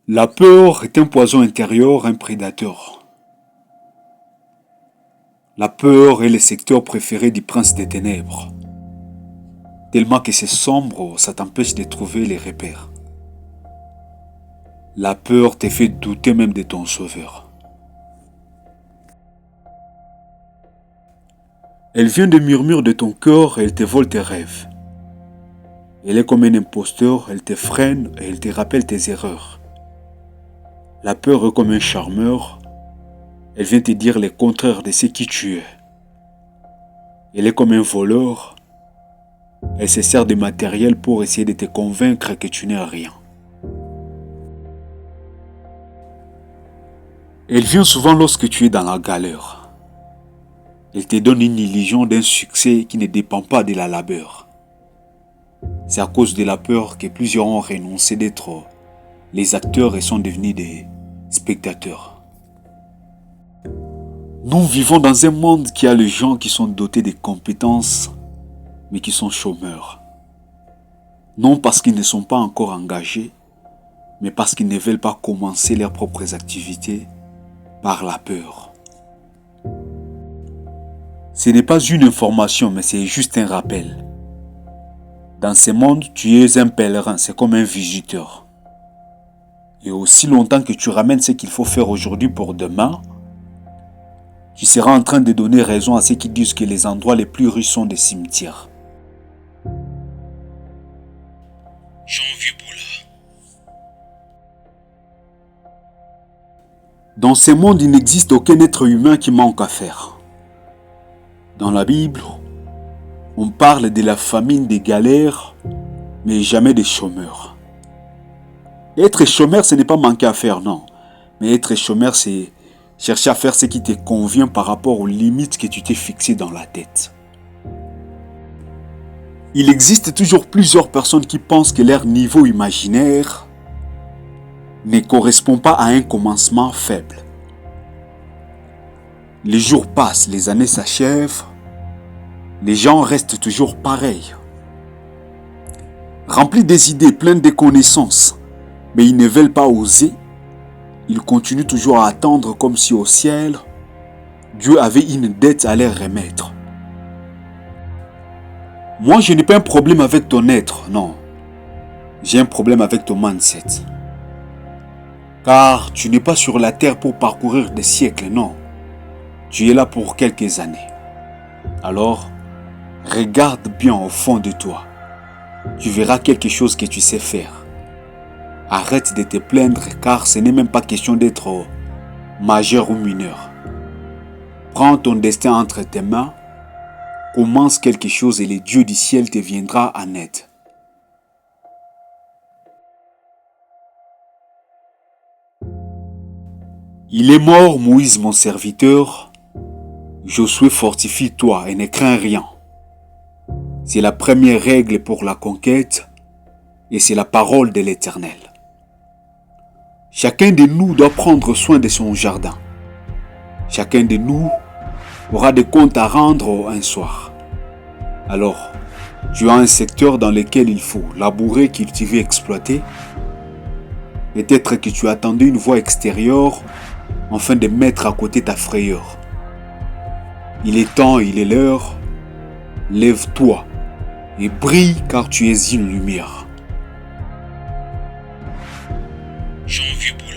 La peur est un poison intérieur, un prédateur. La peur est le secteur préféré du prince des ténèbres. Tellement que c'est sombre, ça t'empêche de trouver les repères. La peur te fait douter même de ton sauveur. Elle vient des murmures de ton cœur et elle te vole tes rêves. Elle est comme un imposteur, elle te freine et elle te rappelle tes erreurs. La peur est comme un charmeur, elle vient te dire le contraire de ce qui tu es. Elle est comme un voleur, elle se sert de matériel pour essayer de te convaincre que tu n'es rien. Elle vient souvent lorsque tu es dans la galère. Elle te donne une illusion d'un succès qui ne dépend pas de la labeur. C'est à cause de la peur que plusieurs ont renoncé d'être les acteurs et sont devenus des spectateurs. Nous vivons dans un monde qui a les gens qui sont dotés de compétences, mais qui sont chômeurs. Non parce qu'ils ne sont pas encore engagés, mais parce qu'ils ne veulent pas commencer leurs propres activités par la peur. Ce n'est pas une information, mais c'est juste un rappel. Dans ce monde, tu es un pèlerin, c'est comme un visiteur. Et aussi longtemps que tu ramènes ce qu'il faut faire aujourd'hui pour demain, tu seras en train de donner raison à ceux qui disent que les endroits les plus riches sont des cimetières. Dans ce monde, il n'existe aucun être humain qui manque à faire. Dans la Bible, on parle de la famine, des galères, mais jamais des chômeurs. Être chômeur, ce n'est pas manquer à faire, non. Mais être chômeur, c'est chercher à faire ce qui te convient par rapport aux limites que tu t'es fixées dans la tête. Il existe toujours plusieurs personnes qui pensent que leur niveau imaginaire ne correspond pas à un commencement faible. Les jours passent, les années s'achèvent, les gens restent toujours pareils. Remplis des idées, pleins de connaissances, mais ils ne veulent pas oser. Ils continuent toujours à attendre comme si au ciel, Dieu avait une dette à leur remettre. Moi, je n'ai pas un problème avec ton être, non. J'ai un problème avec ton mindset. Car tu n'es pas sur la terre pour parcourir des siècles, non. Tu es là pour quelques années. Alors, regarde bien au fond de toi. Tu verras quelque chose que tu sais faire. Arrête de te plaindre car ce n'est même pas question d'être majeur ou mineur. Prends ton destin entre tes mains, commence quelque chose et le Dieu du ciel te viendra en aide. Il est mort, Moïse mon serviteur. Josué, fortifie-toi et ne crains rien. C'est la première règle pour la conquête et c'est la parole de l'Éternel. Chacun de nous doit prendre soin de son jardin. Chacun de nous aura des comptes à rendre un soir. Alors, tu as un secteur dans lequel il faut labourer, cultiver, exploiter. Peut-être que tu attendais une voie extérieure afin de mettre à côté ta frayeur. Il est temps, il est l'heure. Lève-toi et brille car tu es une lumière. Jean Viboula.